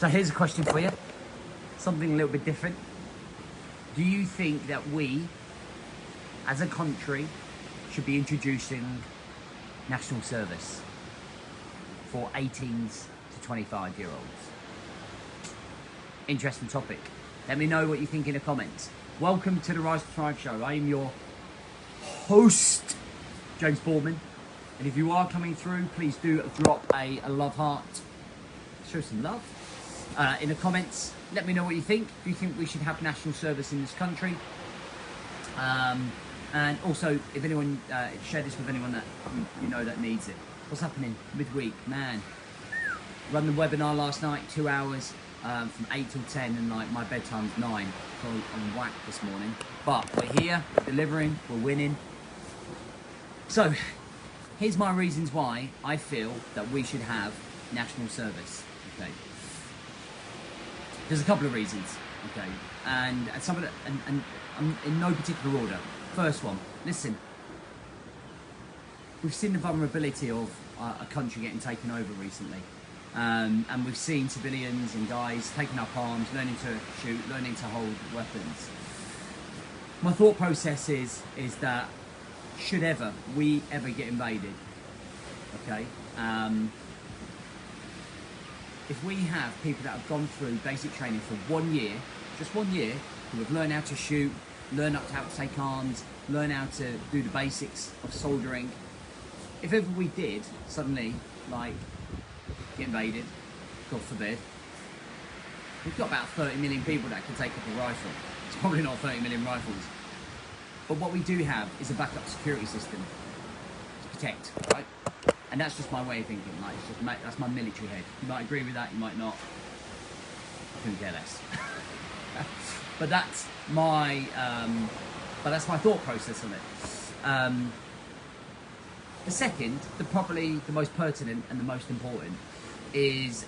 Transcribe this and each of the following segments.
So here's a question for you, something a little bit different. Do you think that we, as a country, should be introducing national service for 18s to 25-year-olds? Interesting topic. Let me know what you think in the comments. Welcome to the Rise to Thrive show. I am your host, James Boardman. And if you are coming through, please do drop a love heart. Show some love in the comments. Let me know what you think. Do you think we should have national service in this country? And also, if anyone, share this with anyone that you know that needs it. What's happening midweek? Man, run the webinar last night, 2 hours, from 8 till 10, and like my bedtime's 9, so I'm whacked this morning. But we're here, we're delivering, we're winning. So, here's my reasons why I feel that we should have national service. Okay, there's a couple of reasons. Okay, and some of the, and in no particular order. First one, listen. We've seen the vulnerability of a country getting taken over recently, and we've seen civilians and guys taking up arms, learning to shoot, learning to hold weapons. My thought process is that should we ever get invaded, okay, if we have people that have gone through basic training for 1 year, just 1 year, who have learned how to shoot, learn how to take arms, learn how to do the basics of soldering. If ever we did suddenly, like, get invaded, God forbid, we've got about 30 million people that can take up a rifle. It's probably not 30 million rifles. But what we do have is a backup security system to protect, right? And that's just my way of thinking. Like, it's just that's my military head. You might agree with that, you might not. I couldn't care less. But that's my thought process on it. The second, probably the most pertinent and the most important, is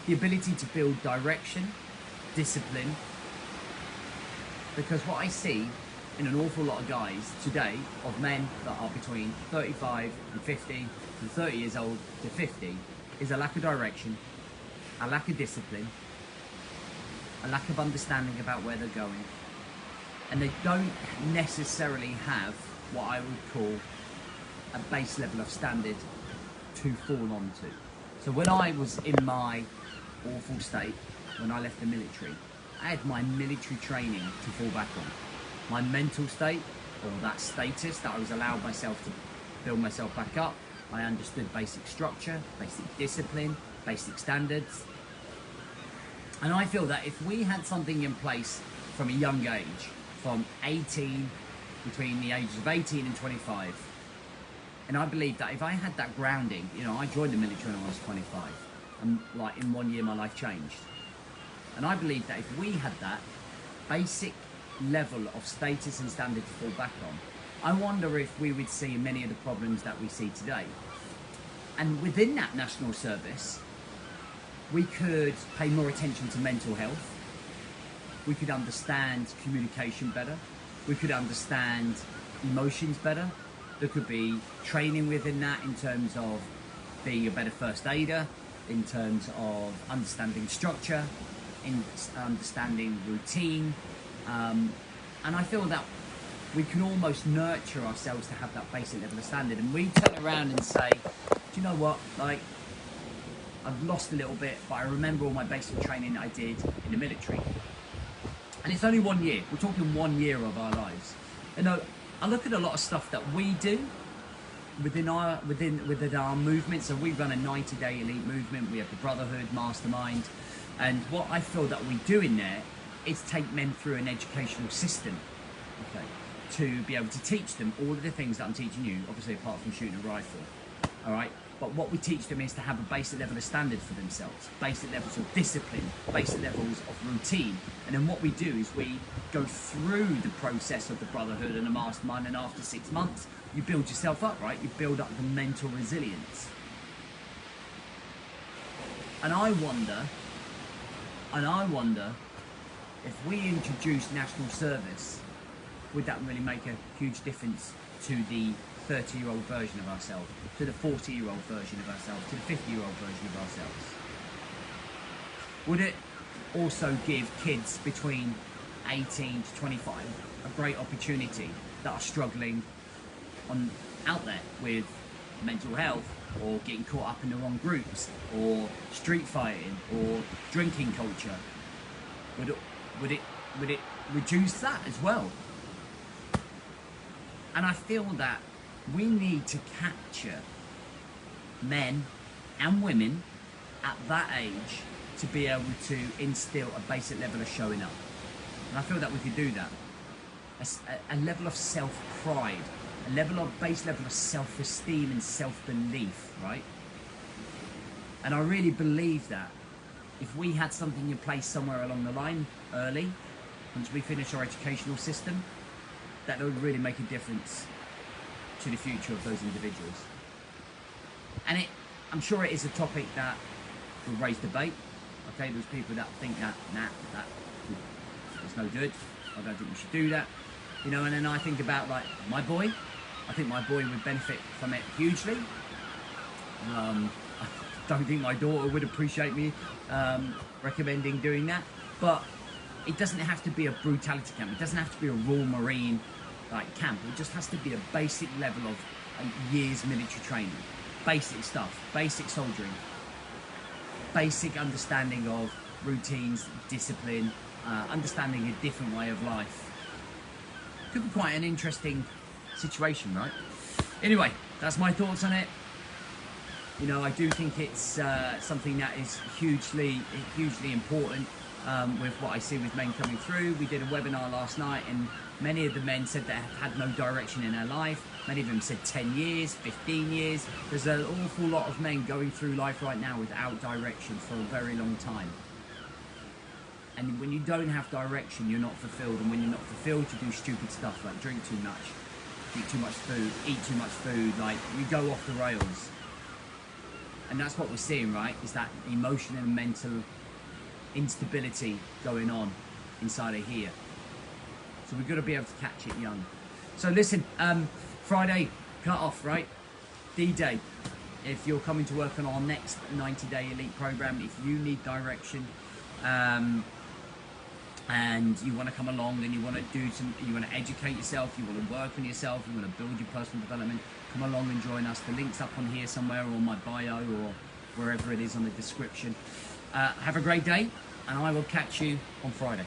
the ability to build direction, discipline. Because what I see in an awful lot of guys today, of men that are between 35 and 50, from 30 years old to 50, is a lack of direction, a lack of discipline, a lack of understanding about where they're going, and they don't necessarily have what I would call a base level of standard to fall onto. So when I was in my awful state, when I left the military, I had my military training to fall back on. My mental state, or that status that I was allowed myself to build myself back up. I understood basic structure, basic discipline, basic standards. And I feel that if we had something in place from a young age, from 18, between the ages of 18 and 25, and I believe that if I had that grounding, you know, I joined the military when I was 25, and like in 1 year my life changed. And I believe that if we had that basic level of status and standard to fall back on, I wonder if we would see many of the problems that we see today. And within that national service, we could pay more attention to mental health. We could understand communication better. We could understand emotions better. There could be training within that in terms of being a better first aider, in terms of understanding structure, in understanding routine. And I feel that we can almost nurture ourselves to have that basic level of standard. And we turn around and say, do you know what, like, I've lost a little bit, but I remember all my basic training that I did in the military. And it's only 1 year. We're talking 1 year of our lives. You know, I look at a lot of stuff that we do within our movement. So we run a 90-day elite movement. We have the Brotherhood, Mastermind. And what I feel that we do in there is take men through an educational system, okay, to be able to teach them all of the things that I'm teaching you, obviously apart from shooting a rifle, all right? But what we teach them is to have a basic level of standard for themselves, basic levels of discipline, basic levels of routine. And then what we do is we go through the process of the Brotherhood and the Mastermind, and after 6 months, you build yourself up, right? You build up the mental resilience. And I wonder if we introduce national service, would that really make a huge difference to the 30-year-old version of ourselves, to the 40-year-old version of ourselves, to the 50-year-old version of ourselves? would it also give kids between 18 to 25 a great opportunity that are struggling out there with mental health, or getting caught up in the wrong groups, or street fighting, or drinking culture? Would it reduce that as well? And I feel that we need to capture men and women at that age to be able to instill a basic level of showing up. And I feel that we could do that. A level of self-pride, base level of self-esteem and self-belief, right? And I really believe that if we had something in place somewhere along the line early, once we finish our educational system, that would really make a difference to the future of those individuals. And I'm sure it is a topic that will raise debate. Okay, there's people that think that it's no good. I don't think we should do that. You know, and then I think about like my boy. I think my boy would benefit from it hugely. I don't think my daughter would appreciate me recommending doing that. But it doesn't have to be a brutality camp. It doesn't have to be a Royal Marine like camp. It just has to be a basic level of years military training, basic stuff, basic soldiering, basic understanding of routines, discipline, understanding a different way of life. Could be quite an interesting situation, right? Anyway, that's my thoughts on it. You know, I do think it's something that is hugely important with what I see with men coming through. We did a webinar last night, and many of the men said they have had no direction in their life. Many of them said 10 years, 15 years. There's an awful lot of men going through life right now without direction for a very long time. And when you don't have direction, you're not fulfilled. And when you're not fulfilled, you do stupid stuff like drink too much, eat too much food, like you go off the rails. And that's what we're seeing, right? Is that emotional and mental instability going on inside of here. So we've got to be able to catch it young. So listen, Friday, cut off, right? D-Day. If you're coming to work on our next 90-day elite program, if you need direction, and you want to come along, and you want to educate yourself, you want to work on yourself, you want to build your personal development, come along and join us. The link's up on here somewhere, or my bio, or wherever it is on the description. Have a great day, and I will catch you on Friday.